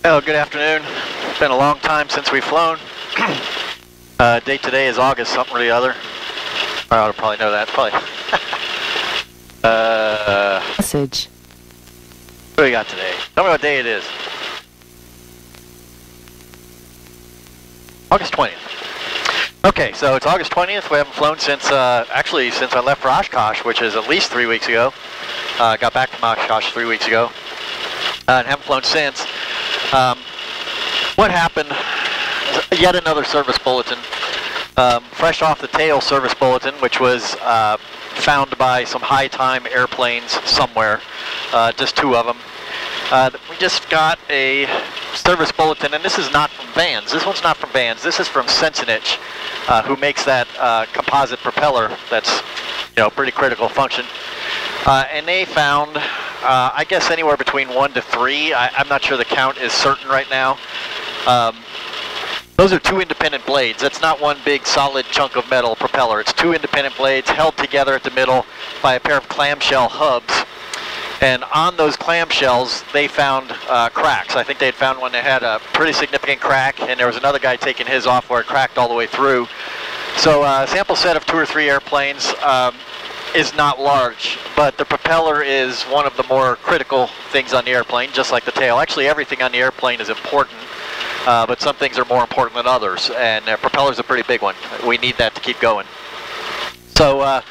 Well, good afternoon. It's been a long time since we've flown. Date today is August something or the other. I ought to probably know that. Probably. Message. What do we got today? Tell me what day it is. August 20th. Okay, so it's August 20th. We haven't flown since, actually, since I left for Oshkosh, which is at least 3 weeks ago. Got back from Oshkosh 3 weeks ago. And haven't flown since. What happened? Yet another service bulletin. Fresh off the tail service bulletin, which was found by some high time airplanes somewhere, just 2 of them. We just got a service bulletin, and this is not from Vans. This one's not from Vans. This is from Sensenich, who makes that composite propeller that's, pretty critical function. And they found, I guess, anywhere between 1 to 3. I'm not sure the count is certain right now. Those are 2 independent blades. That's not one big solid chunk of metal propeller. It's 2 independent blades held together at the middle by a pair of clamshell hubs. And on those clamshells, they found cracks. I think they had found one that had a pretty significant crack, and there was another guy taking his off where it cracked all the way through. So a sample set of 2 or 3 airplanes is not large, but the propeller is one of the more critical things on the airplane, just like the tail. Actually, everything on the airplane is important, but some things are more important than others, and propeller's a pretty big one. We need that to keep going. So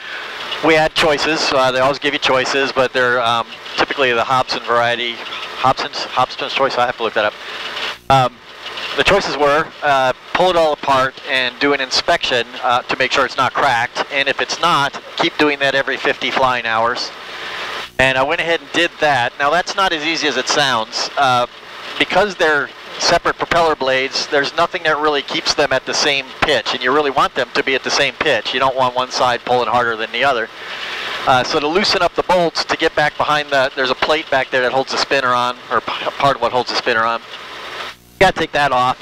we had choices. They always give you choices, but they're typically the Hobson variety. Hobson's choice? I have to look that up. The choices were pull it all apart and do an inspection to make sure it's not cracked, and if it's not, keep doing that every 50 flying hours. And I went ahead and did that. Now that's not as easy as it sounds. Because they're separate propeller blades, there's nothing that really keeps them at the same pitch, and you really want them to be at the same pitch. You don't want one side pulling harder than the other. So to loosen up the bolts, to get back behind there's a plate back there that holds the spinner on, or part of what holds the spinner on. You got to take that off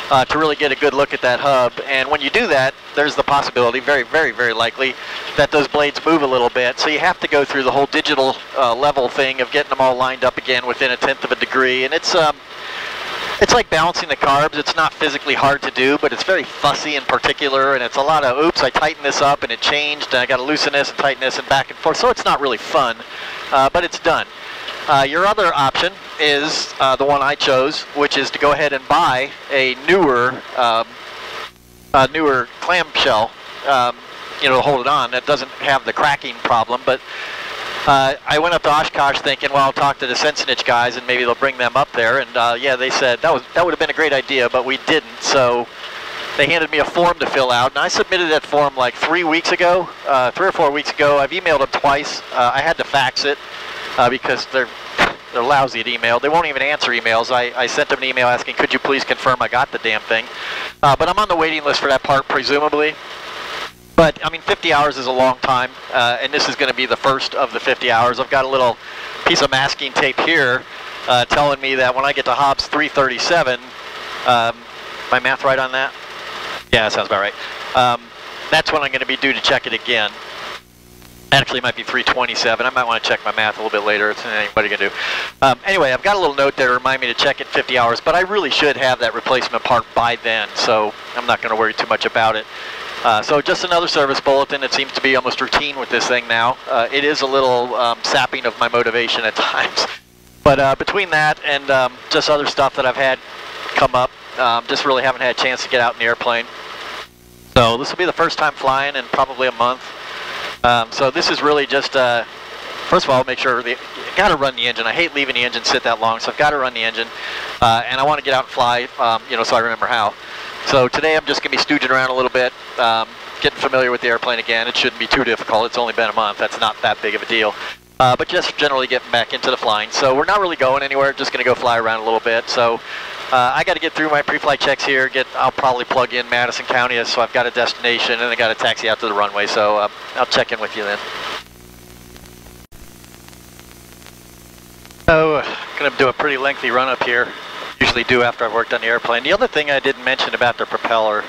to really get a good look at that hub. And when you do that, there's the possibility, very, very, very likely, that those blades move a little bit. So you have to go through the whole digital level thing of getting them all lined up again within 1/10 of a degree. And it's like balancing the carbs. It's not physically hard to do, but it's very fussy in particular, and it's a lot of, oops, I tightened this up and it changed, and I got to loosen this and tighten this and back and forth. So it's not really fun, but it's done. Your other option is the one I chose, which is to go ahead and buy a newer clamshell, to hold it on. That doesn't have the cracking problem, but I went up to Oshkosh thinking, well, I'll talk to the Sensenich guys and maybe they'll bring them up there. And yeah, they said that would have been a great idea, but we didn't. So they handed me a form to fill out, and I submitted that form like 3 weeks ago, 3 or 4 weeks ago. I've emailed them twice. I had to fax it because they're lousy at email. They won't even answer emails. I sent them an email asking, could you please confirm I got the damn thing? But I'm on the waiting list for that part, presumably. But, I mean, 50 hours is a long time, and this is going to be the first of the 50 hours. I've got a little piece of masking tape here telling me that when I get to Hobbs 337, my math right on that? Yeah, that sounds about right. That's when I'm going to be due to check it again. Actually, it might be 327. I might want to check my math a little bit later. It's what are you going to do? Anyway, I've got a little note there to remind me to check it 50 hours, but I really should have that replacement part by then, so I'm not going to worry too much about it. So just another service bulletin. It seems to be almost routine with this thing now. It is a little sapping of my motivation at times. But between that and just other stuff that I've had come up, just really haven't had a chance to get out in the airplane. So this will be the first time flying in probably a month. So this is really just, first of all, make sure you got to run the engine. I hate leaving the engine sit that long, so I've got to run the engine. And I want to get out and fly, so I remember how. So today I'm just going to be stooging around a little bit, getting familiar with the airplane again. It shouldn't be too difficult. It's only been a month. That's not that big of a deal. But just generally getting back into the flying. So we're not really going anywhere. Just going to go fly around a little bit. So I got to get through my pre-flight checks here. I'll probably plug in Madison County, so I've got a destination, and I got a taxi out to the runway. So I'll check in with you then. So going to do a pretty lengthy run up here. Usually do after I've worked on the airplane. The other thing I didn't mention about the propeller,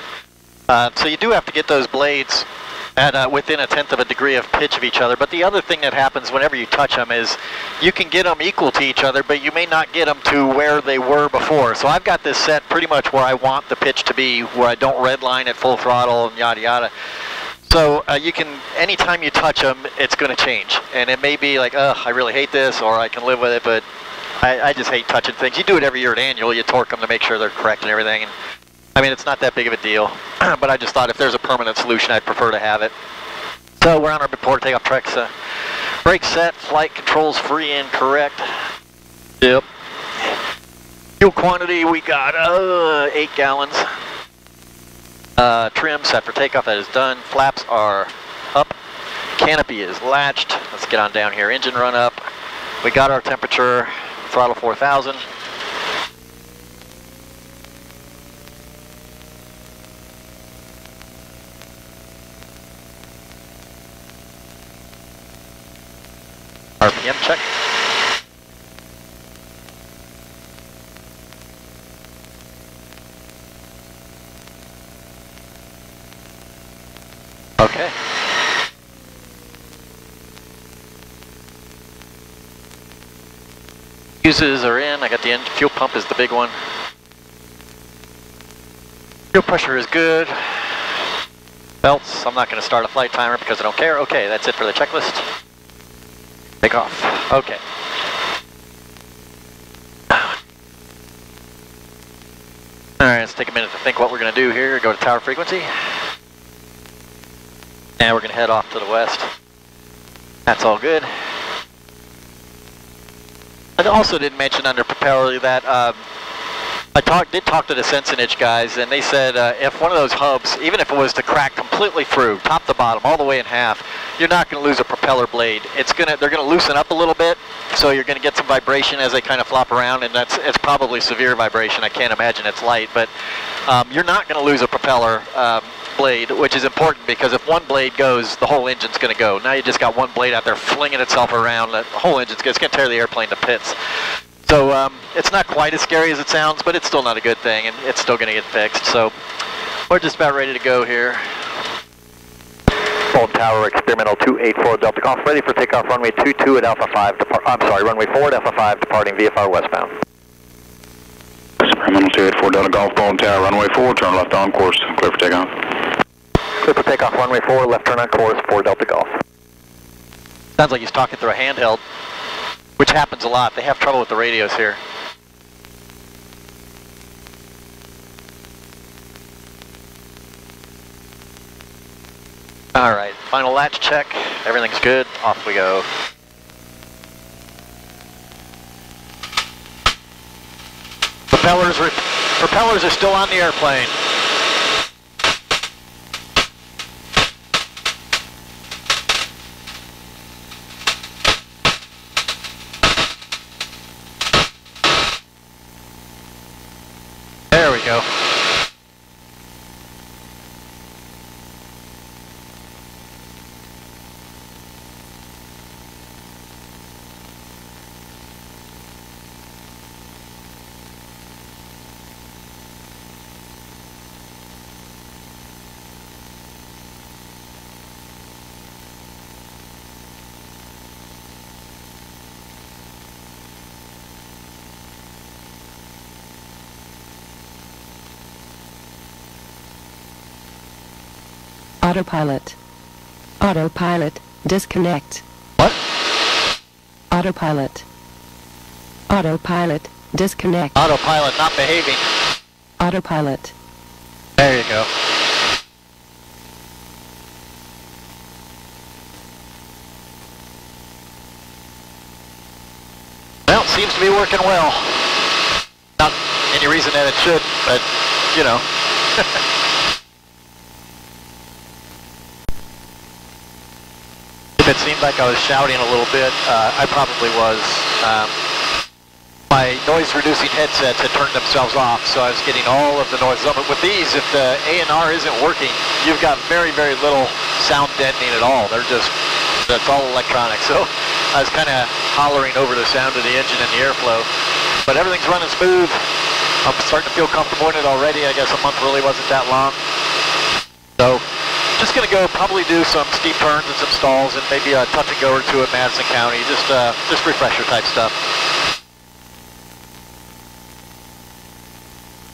so you do have to get those blades at within 1/10 of a degree of pitch of each other. But the other thing that happens whenever you touch them is you can get them equal to each other, but you may not get them to where they were before. So I've got this set pretty much where I want the pitch to be, where I don't redline at full throttle and yada yada. So you can, anytime you touch them, it's going to change. And it may be like, I really hate this, or I can live with it, but I just hate touching things. You do it every year at annual, you torque them to make sure they're correct and everything. And I mean, it's not that big of a deal, but I just thought if there's a permanent solution, I'd prefer to have it. So we're on our before takeoff tracks. Brake set, flight controls free and correct. Yep. Fuel quantity, we got 8 gallons. Trim set for takeoff, that is done. Flaps are up. Canopy is latched. Let's get on down here. Engine run up. We got our temperature, throttle 4,000. RPM check. Okay. Fuses are in. I got the end. Fuel pump is the big one. Fuel pressure is good. Belts. I'm not going to start a flight timer because I don't care. Okay, that's it for the checklist. Take off. Okay. Alright, let's take a minute to think what we're going to do here. Go to tower frequency. And we're going to head off to the west. That's all good. I also didn't mention under propeller that I did talk to the Sensenich guys, and they said if one of those hubs, even if it was to crack completely through, top to bottom, all the way in half, you're not going to lose a propeller blade. They're going to loosen up a little bit, so you're going to get some vibration as they kind of flop around, and it's probably severe vibration. I can't imagine it's light, but you're not going to lose a propeller blade, which is important because if one blade goes, the whole engine's going to go. Now you just got one blade out there flinging itself around. The whole engine's going to tear the airplane to bits. So it's not quite as scary as it sounds, but it's still not a good thing, and it's still going to get fixed. So we're just about ready to go here. Fulton Tower, experimental 284 Delta Golf, ready for takeoff runway 22 at Alpha 5, runway 4 at Alpha 5, departing VFR westbound. Experimental 284 Delta Golf, Fulton Tower, runway 4, turn left on course, clear for takeoff. Clear for takeoff, runway 4, left turn on course, 4 Delta Golf. Sounds like he's talking through a handheld, which happens a lot. They have trouble with the radios here. All right, final latch check. Everything's good. Off we go. Propellers are still on the airplane. There we go. Autopilot. Autopilot, disconnect. What? Autopilot. Autopilot, disconnect. Autopilot not behaving. Autopilot. There you go. Well, it seems to be working well. Not any reason that it should, but, you know. If it seemed like I was shouting a little bit, I probably was. My noise-reducing headsets had turned themselves off, so I was getting all of the noise. But with these, if the A&R isn't working, you've got very, very little sound deadening at all. That's all electronic. So I was kind of hollering over the sound of the engine and the airflow. But everything's running smooth. I'm starting to feel comfortable in it already. I guess a month really wasn't that long. So just going to go probably do some steep turns and some stalls and maybe a touch and go or two in Madison County, just refresher type stuff.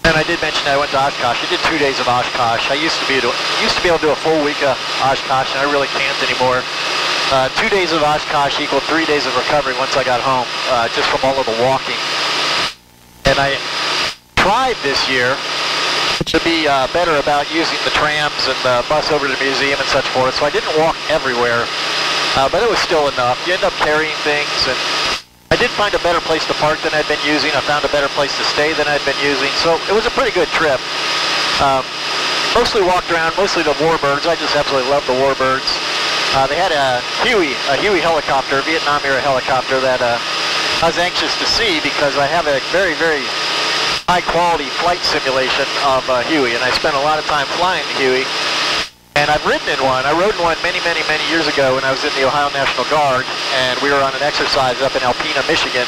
And I did mention I went to Oshkosh. I did 2 days of Oshkosh. I used to be able to do a full week of Oshkosh, and I really can't anymore. 2 days of Oshkosh equaled 3 days of recovery once I got home, just from all of the walking. And I tried this year to be better about using the trams and the bus over to the museum and such forth, so I didn't walk everywhere, but it was still enough. You end up carrying things, and I did find a better place to park than I'd been using. I found a better place to stay than I'd been using, so it was a pretty good trip. Mostly walked around, mostly the Warbirds. I just absolutely love the Warbirds. They had a Huey helicopter, Vietnam-era helicopter that I was anxious to see because I have a very, very high-quality flight simulation of Huey, and I spent a lot of time flying the Huey. And I've ridden in one. I rode in one many, many, many years ago when I was in the Ohio National Guard, and we were on an exercise up in Alpena, Michigan,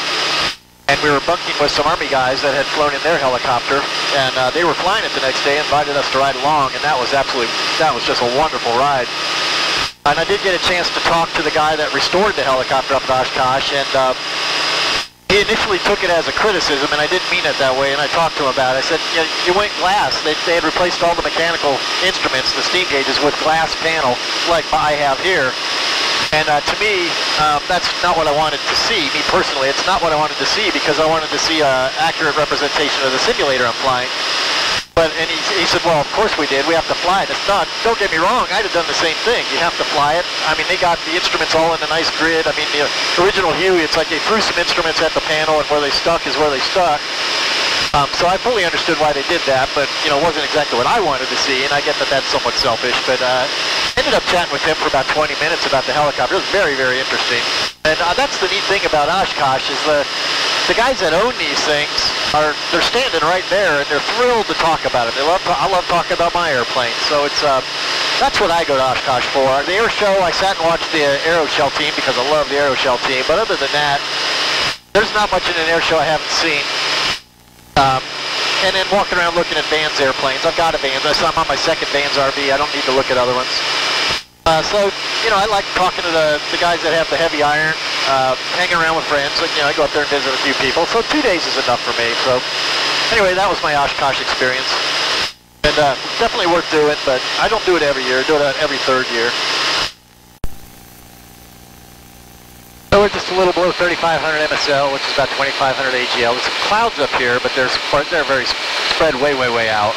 and we were bunking with some Army guys that had flown in their helicopter, and they were flying it the next day, invited us to ride along, and that was just a wonderful ride. And I did get a chance to talk to the guy that restored the helicopter up at Oshkosh, and he initially took it as a criticism, and I didn't mean it that way, and I talked to him about it. I said, you went glass. They had replaced all the mechanical instruments, the steam gauges, with glass panel, like I have here. And to me, that's not what I wanted to see. Me personally, it's not what I wanted to see, because I wanted to see an accurate representation of the simulator I'm flying. And he said, well, of course we did. We have to fly it. It's not, don't get me wrong, I'd have done the same thing. You have to fly it. I mean, they got the instruments all in a nice grid. I mean, the original Huey, it's like they threw some instruments at the panel, and where they stuck is where they stuck. So I fully understood why they did that, but, it wasn't exactly what I wanted to see, and I get that that's somewhat selfish. But ended up chatting with him for about 20 minutes about the helicopter. It was very, very interesting. And that's the neat thing about Oshkosh is the guys that own these things they're standing right there, and they're thrilled to talk about it. I love talking about my airplane. So it's that's what I go to Oshkosh for. The air show, I sat and watched the Aeroshell team because I love the Aeroshell team. But other than that, there's not much in an air show I haven't seen. And then walking around looking at Vans airplanes. I've got a Vans. I'm on my second Vans RV. I don't need to look at other ones. So, I like talking to the guys that have the heavy iron, hanging around with friends. I go up there and visit a few people. So 2 days is enough for me. So anyway, that was my Oshkosh experience. And definitely worth doing, but I don't do it every year. I do it every third year. So we're just a little below 3,500 MSL, which is about 2,500 AGL. There's some clouds up here, but they're very spread way, way, way out.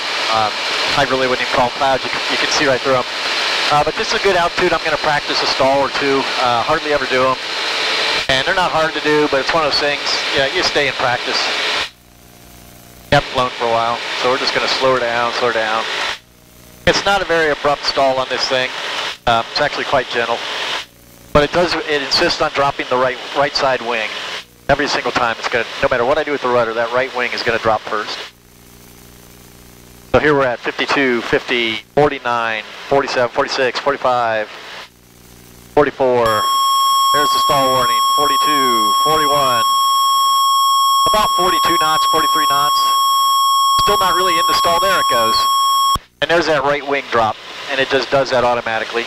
I really wouldn't even call them clouds. You can see right through them. But this is a good altitude. I'm going to practice a stall or two. Hardly ever do them. And they're not hard to do, but it's one of those things, you stay in practice. You haven't flown for a while, so we're just going to slow her down, slow her down. It's not a very abrupt stall on this thing. It's actually quite gentle. But it insists on dropping the right side wing. Every single time it's going to, no matter what I do with the rudder, that right wing is going to drop first. So here we're at 52, 50, 49, 47, 46, 45, 44. There's the stall warning. 42, 41. About 42 knots, 43 knots. Still not really in the stall. There it goes. And there's that right wing drop. And it just does that automatically.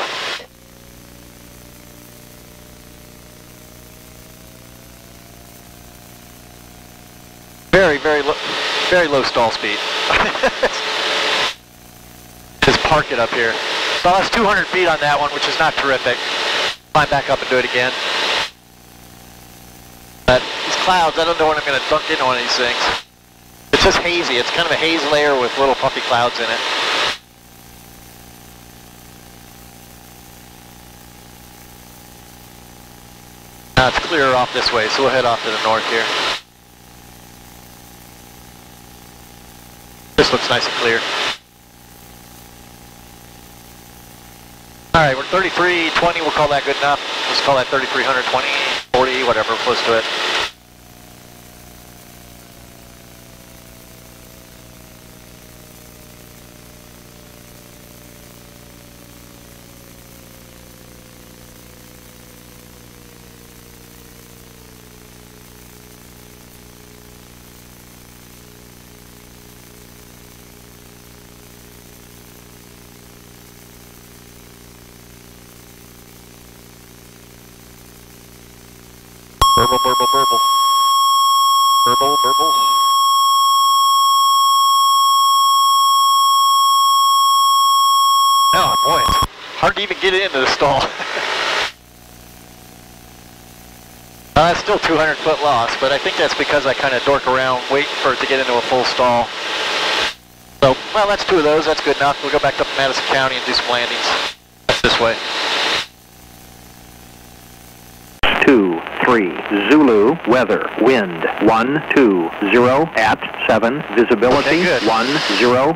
Very low stall speed. Just park it up here. So I lost 200 feet on that one, which is not terrific. Climb back up and do it again. But these clouds, I don't know when I'm going to dunk into one of these things. It's just hazy. It's kind of a haze layer with little puffy clouds in it. Now it's clearer off this way, so we'll head off to the north here. This looks nice and clear. Alright, we're 3320, we'll call that good enough. Let's call that 3320, 40, whatever, close to it. Burble, burble, burble. Burble, burble. Oh boy, it's hard to even get it into the stall. That's still 200-foot loss, but I think that's because I kind of dork around waiting for it to get into a full stall. So, well, that's 2 of those. That's good enough. We'll go back up to Madison County and do some landings. That's this way. 2, 3, Zulu, weather, wind, 1, 2, 0, at 7, visibility, Okay, 1, 0,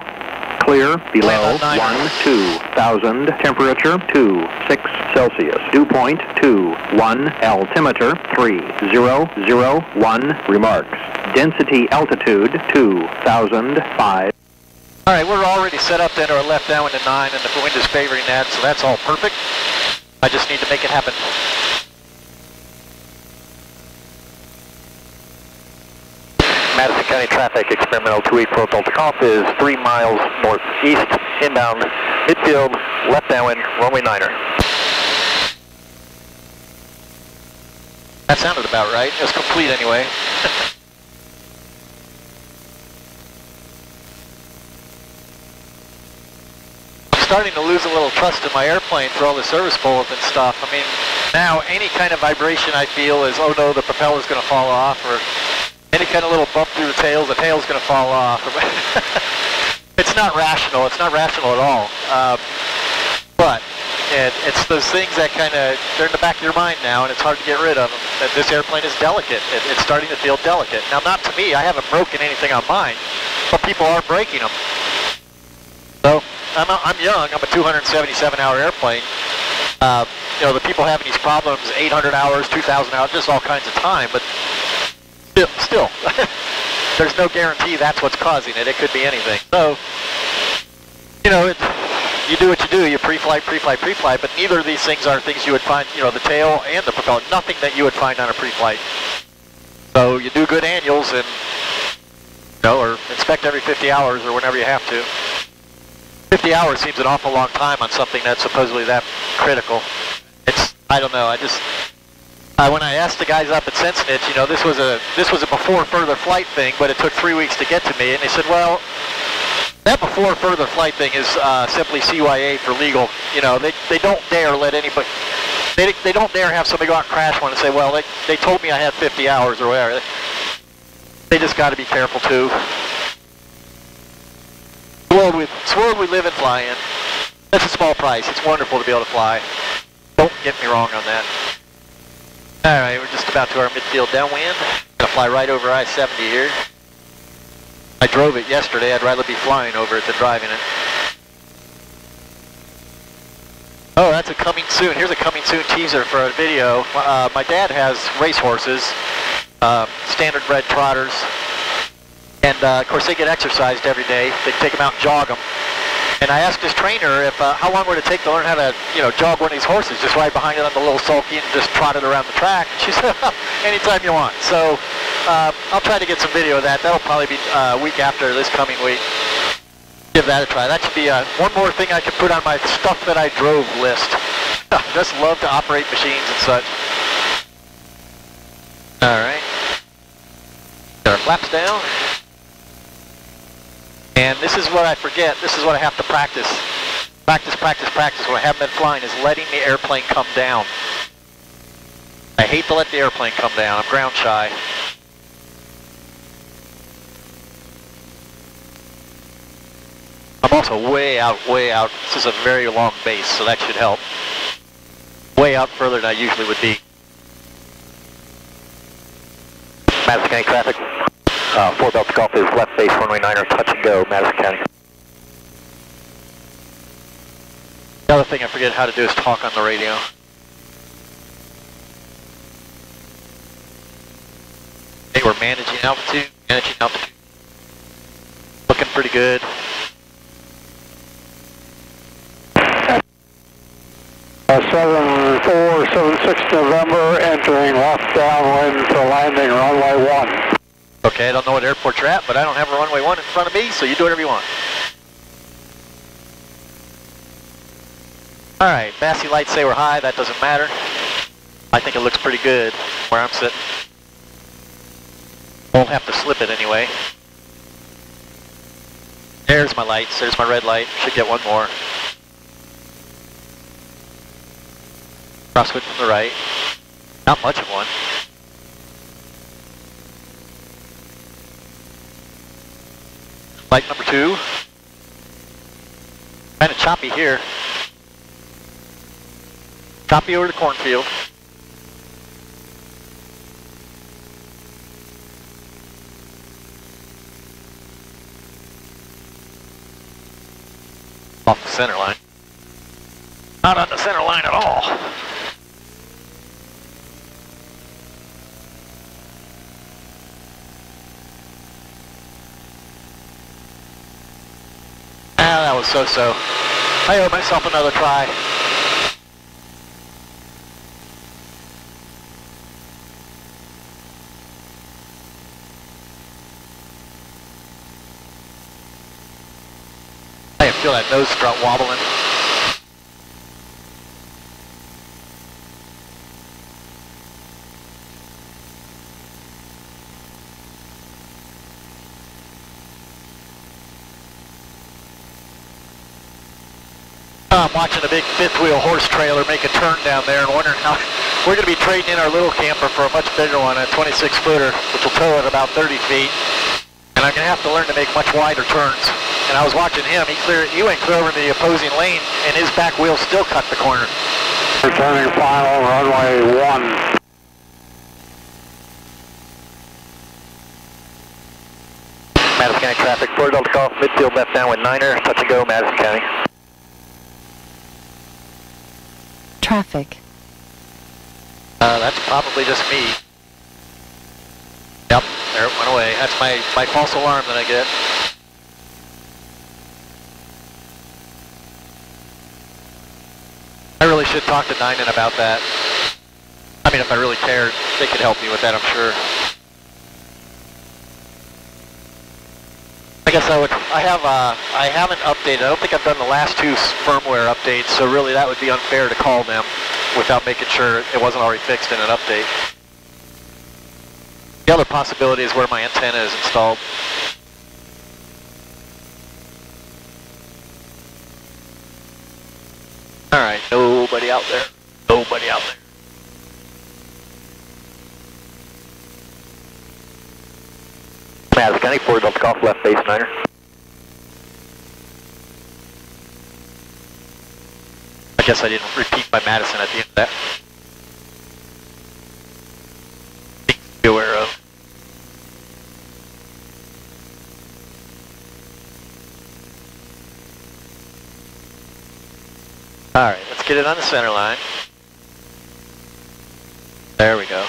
clear, below, 1, 2,000, temperature, 2, 6 Celsius, dew point, 2, 1, altimeter, 3, 0, 0, 1, remarks, density altitude, 2,005. All right, we're already set up to enter a left downwind to 9, and the wind is favoring that, so that's all perfect. I just need to make it happen. Madison County traffic, experimental 284 Delta Golf is 3 miles northeast, inbound, midfield, left downwind, runway 9er. That sounded about right. It was complete anyway. I'm starting to lose a little trust in my airplane for all the service bulletin stuff. I mean, now any kind of vibration I feel is, oh no, the propeller's going to fall off, or any kind of little bump through the tail's going to fall off. It's not rational. It's not rational at all. But it's those things that kind of, they're in the back of your mind now, and it's hard to get rid of them. That this airplane is delicate. It's starting to feel delicate. Now, not to me. I haven't broken anything on mine, but people are breaking them. So I'm young. I'm a 277-hour airplane. You know, the people having these problems, 800 hours, 2,000 hours, just all kinds of time, but still, there's no guarantee that's what's causing it. It could be anything. So, you know, you do what you do. You pre-flight, pre-flight, pre-flight, but neither of these things are things you would find, you know, the tail and the propeller, nothing that you would find on a pre-flight. So you do good annuals and, you know, or inspect every 50 hours or whenever you have to. 50 hours seems an awful long time on something that's supposedly that critical. I don't know, when I asked the guys up at Sensenich, you know, this was a before further flight thing, but it took 3 weeks to get to me, and they said, well, that before further flight thing is simply CYA for legal. You know, they don't dare let anybody, they don't dare have somebody go out and crash one and say, well, they told me I had 50 hours or whatever. They just got to be careful too. It's the world we live and fly in. That's a small price. It's wonderful to be able to fly. Don't get me wrong on that. All right, we're just about to our midfield downwind. Gonna fly right over I-70 here. I drove it yesterday. I'd rather be flying over it than driving it. Oh, that's a coming soon. Here's a coming soon teaser for a video. My dad has racehorses, standard bred trotters, and of course they get exercised every day. They take them out and jog them. And I asked his trainer if how long would it take to learn how to, you know, jog one of these horses, just ride behind it on the little sulky and just trot it around the track. And she said, anytime you want. So I'll try to get some video of that. That'll probably be a week after this coming week. Give that a try. That should be one more thing I could put on my stuff that I drove list. Just love to operate machines and such. All right. Get our flaps down. And this is what I forget. This is what I have to practice. Practice, practice, practice. What I haven't been flying is letting the airplane come down. I hate to let the airplane come down. I'm ground shy. I'm also way out, way out. This is a very long base, so that should help. Way out further than I usually would be. Madison County traffic, 4 Delta Golf is left base, runway 9er, touch and go, Madison County. The other thing I forget how to do is talk on the radio. Hey, we're managing altitude, Looking pretty good. 7476 November, entering left downwind for landing runway 1. Okay, I don't know what airport you're at, but I don't have a runway 1 in front of me, so you do whatever you want. Alright, Massey lights say we're high, that doesn't matter. I think it looks pretty good where I'm sitting. Won't have to slip it anyway. There's my lights. There's my red light. Should get one more. Crosswind from the right. Not much of one. Light number 2. Kind of choppy here. Choppy over the cornfield. Off the center line. Not on the center line at all. Ah, that was so-so. I owe myself another try. I feel that nose strut wobbling. I'm watching a big fifth wheel horse trailer make a turn down there and wondering how we're going to be trading in our little camper for a much bigger one, a 26 footer, which will tow at about 30 feet. And I'm going to have to learn to make much wider turns. And I was watching him, he went clear over the opposing lane and his back wheel still cut the corner. Returning final, runway 1. Madison County traffic, Florida Delta Golf, midfield left downwind 9er, touch and go, Madison County. Traffic. That's probably just me. Yep, there it went away. That's my false alarm that I get. I really should talk to Dynan about that. I mean, if I really cared, they could help me with that, I'm sure. I guess I haven't updated. I don't think I've done the last 2 firmware updates, so really that would be unfair to call them without making sure it wasn't already fixed in an update. The other possibility is where my antenna is installed. Alright, nobody out there. Nobody out there. Madison County, Florida Delta Golf, left base 9er. I guess I didn't repeat by Madison at the end of that. Be aware of. Alright, let's get it on the center line. There we go.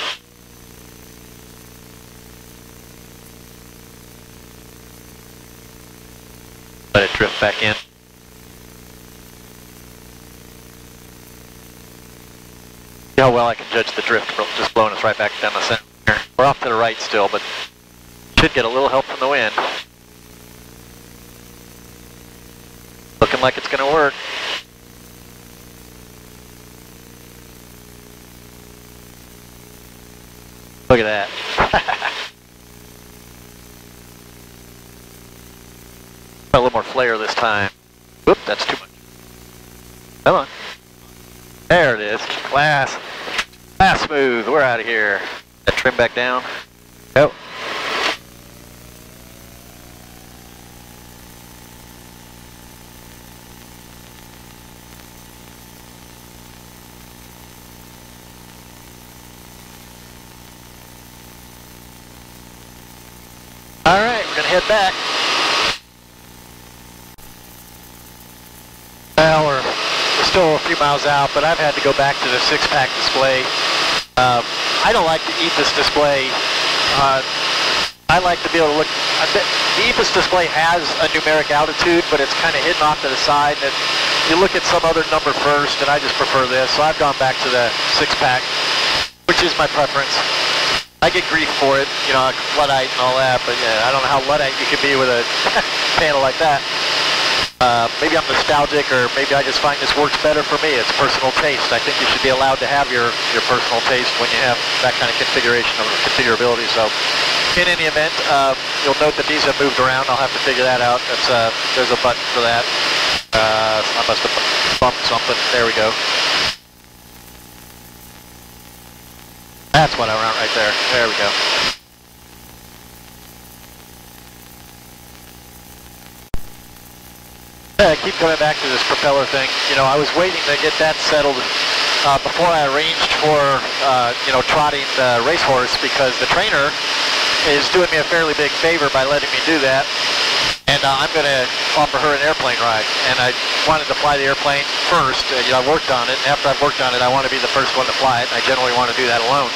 Let it drift back in. See how well I can judge the drift from just blowing us right back down the center. We're off to the right still, but should get a little help from the wind. Looking like it's going to work. Look at that. A little more flare this time. Whoop, that's too much. Come on. There it is. Glass. Glass smooth. We're out of here. That trim back down. Go. All right, we're gonna head back. Well, we're still a few miles out, but I've had to go back to the 6-pack display. I don't like the EPIS display. I like to be able to look. The EPIS display has a numeric altitude, but it's kind of hidden off to the side. And you look at some other number first, and I just prefer this. So I've gone back to the 6-pack, which is my preference. I get grief for it, you know, Luddite and all that, but yeah, I don't know how Luddite you can be with a panel like that. maybe I'm nostalgic, or maybe I just find this works better for me. It's personal taste. I think you should be allowed to have your personal taste when you have that kind of configuration of configurability. So, in any event, you'll note that these have moved around. I'll have to figure that out. There's a button for that. I must have bumped something. There we go. That's what I want right there. There we go. I keep coming back to this propeller thing. You know, I was waiting to get that settled before I arranged for, trotting the racehorse, because the trainer is doing me a fairly big favor by letting me do that. And I'm going to offer her an airplane ride. And I wanted to fly the airplane first. I worked on it. And after I've worked on it, I want to be the first one to fly it. And I generally want to do that alone.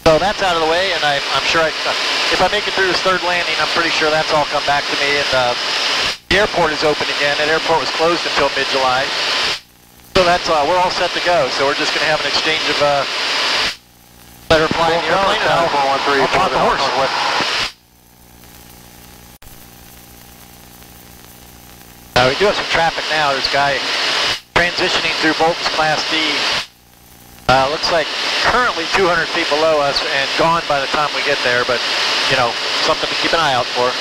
So that's out of the way. And I'm sure if I make it through this third landing, I'm pretty sure that's all come back to me. And the airport is open again. That airport was closed until mid-July. So that's we're all set to go. So we're just going to have an exchange of let her fly in the airplane, and I'll talk the horse. We do have some traffic now. There's a guy transitioning through Bolton's Class D. Looks like currently 200 feet below us and gone by the time we get there, but, something to keep an eye out for.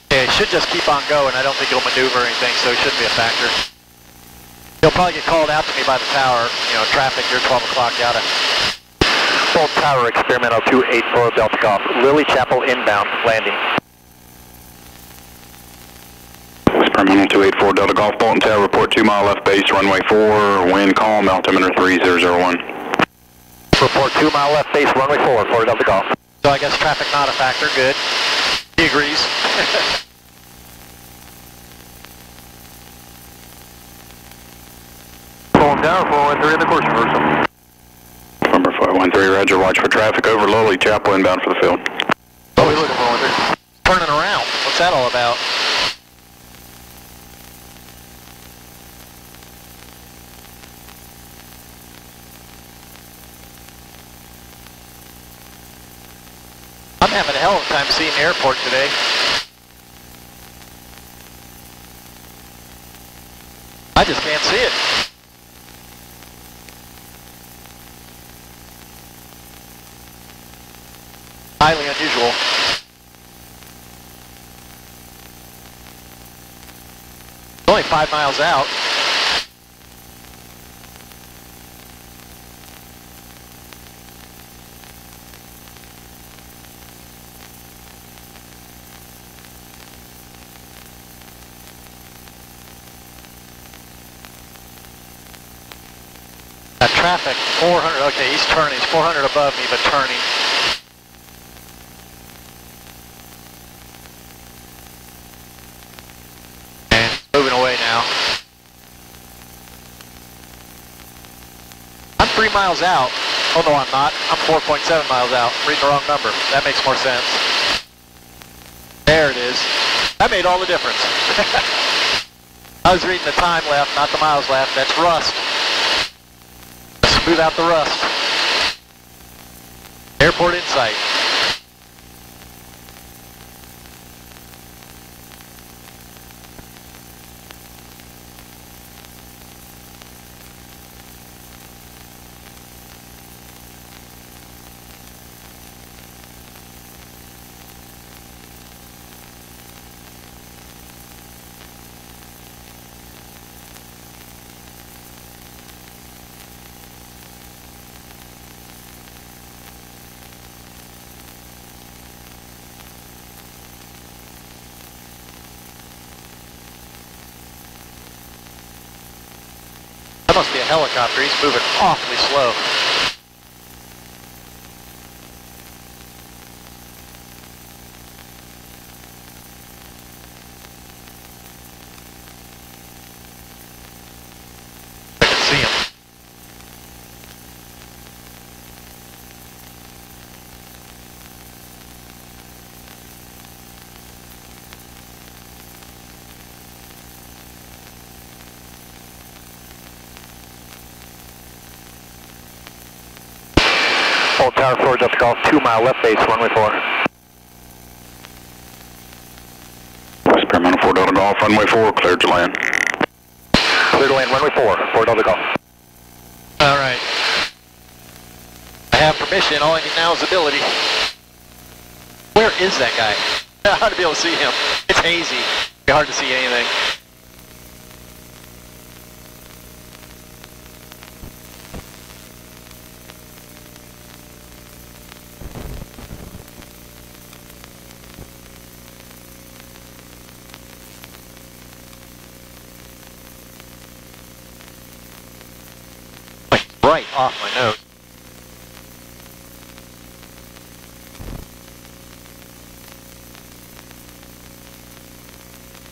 It should just keep on going. I don't think he'll maneuver or anything, so it shouldn't be a factor. He'll probably get called out to me by the tower. Traffic, you're 12 o'clock out of. Bolton Tower, experimental 284 Delta Golf. Lily Chapel inbound, landing. Experimental 284 Delta Golf, Bolton Tower, report 2 mile left base, runway 4, wind calm, altimeter 3001. Report 2 mile left base, runway 4 for Delta Golf. So I guess traffic not a factor, good. He agrees. Bolton Tower, 413 in the course reversal. Number 513, roger, watch for traffic over Lily Chapel inbound for the field. What are we looking for? Turning around, what's that all about? I'm having a hell of a time seeing the airport today. I just can't see it. Highly unusual. It's only 5 miles out. That traffic, 400, okay, he's turning, he's 400 above me, but turning. And moving away now. I'm 3 miles out. Oh no, I'm not. I'm 4.7 miles out. I'm reading the wrong number. That makes more sense. There it is. That made all the difference. I was reading the time left, not the miles left. That's rust. Smooth out the rust. Airport in sight. That must be a helicopter. He's moving awfully slow. I can see him. Bolton Tower 4 Delta Golf, 2 mile left base, runway 4. Experimental 4 Delta Golf, Runway 4, cleared to land. Clear to land, runway 4, 4 Delta Golf. All right. I have permission. All I need now is ability. Where is that guy? I ought to be able to see him. It's hazy. It'd be hard to see anything. Right off my nose.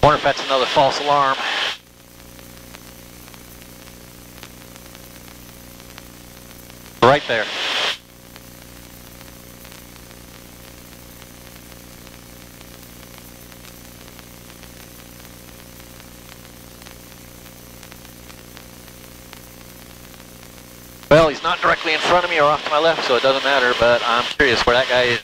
Wonder if that's another false alarm. Right there. Well, he's not directly in front of me or off to my left, so it doesn't matter, but I'm curious where that guy is.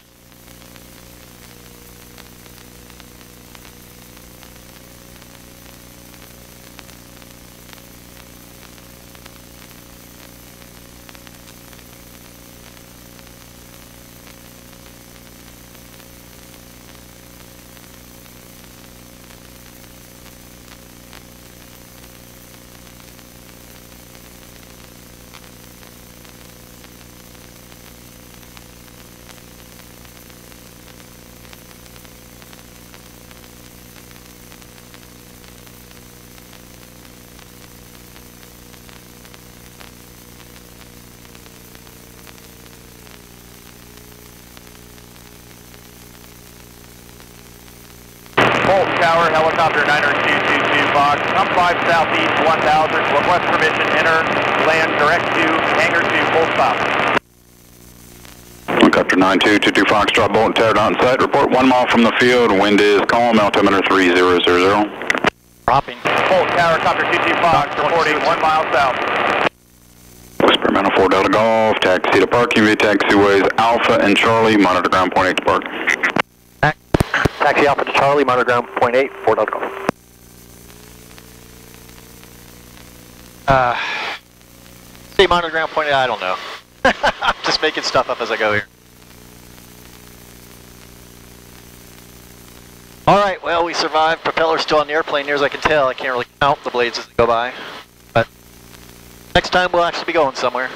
Bolt Tower, helicopter 90222 Fox, I'm 5 southeast 1000, request permission, enter, land direct to hangar 2, full stop. Helicopter 9222 Fox, drop Bolt Tower down site, report 1 mile from the field, wind is calm, altimeter 3000. Dropping. Bolt Tower, copter 22 Fox, reporting 1 mile south. Whisper Mountain 4 Delta Golf, taxi to parking via taxiways Alpha and Charlie, monitor ground point 8 to park. Taxi Alpha to Charlie, monitor ground point 8, 4 Delta Golf. See, monitor ground point, I don't know. I'm just making stuff up as I go here. All right, well, we survived. Propeller's still on the airplane, near as I can tell. I can't really count the blades as they go by. But next time we'll actually be going somewhere.